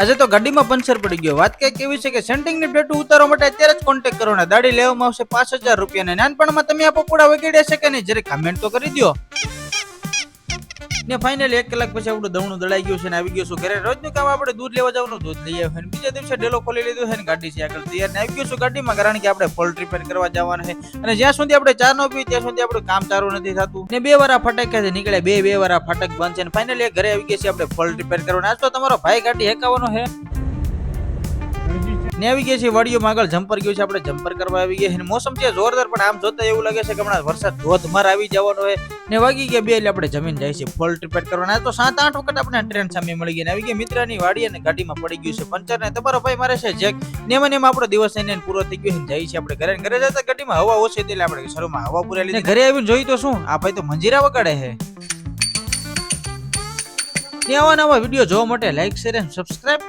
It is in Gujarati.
આજે તો ગાડીમાં પંચર પડી ગયો. વાત કઈક એવી છે કે સેન્ટિંગની પ્લેટ ઉતારવા માટે અત્યારે જ કોન્ટેક્ટ કરો ને દાડી લેવામાં આવશે 5000 રૂપિયા. ને નાનપણમાં તમે આ પકોડા વગેરે છે કે નહીં, જયારે કમેન્ટ તો કરી દો. ને ફાઇનલી 1 કલાક પછી આપણું દવણું દળાઈ ગયું છે ને આવી ગયું છું ઘરે. રોજનું કામ આપણે દૂધ લેવા જવાનું, દૂધ લઈ આવ્યો ને બીજા દિવસે ડેલો ખોલી લીધો છે ને ગાડી છે આગળ તૈયાર ને આવી ગયું છું ગાડીમાં, કારણ કે આપણે ફોલ્ટ રિપેર કરવા જવાના છે. અને જ્યાં સુધી આપણે ચા ન પીએ ત્યાં સુધી આપણું કામ ચાલુ નથી થતું. ને 2 વાર આ ફટાક નીકળે, બે વાર આ ફાટક બંધ છે ને ફાઇનલી ઘરે આવી ગયા છે આપણે ફોલ્ટ રિપેર કરવાના. આજ તો તમારો ભાઈ ગાડી હેકાવાનો છે ને આવી ગયા છે વાડીઓમાં આગળ જમ્પર ગયું છે, આપણે જમ્પર કરવા આવી ગયા છે. મોસમ છે જોરદાર, પણ આમ જોતા એવું લાગે છે કે હમણાં વરસાદ ધોધમાર આવી જવાનો હોય ને વાગી ગયા 2 એટલે આપણે જમીન જાય છે ફોલ્ટ રિપેર કરવાના. તો 7-8 વખત આપણે ટ્રેન સામે મળી ગઈ ને આવી ગયા મિત્રની વાડી અને ગાડીમાં પડી ગયું છે પંચર ને તમારો ભાઈ મારે છે જેક ને એમાં આપણો દિવસ એને પૂરો થઈ ગયો છે. જાય છે આપણે ઘરે જતા ગાડીમાં હવા ઓછી હતી એટલે આપણે શરૂમાં હવા પૂરેલી ને ઘરે આવીને જોઈ તો શું આ ભાઈ તો મંજીરા વગાડે છે. ને આવા નવા વિડીયો જોવા માટે લાઈક શેર અને સબસ્ક્રાઇબ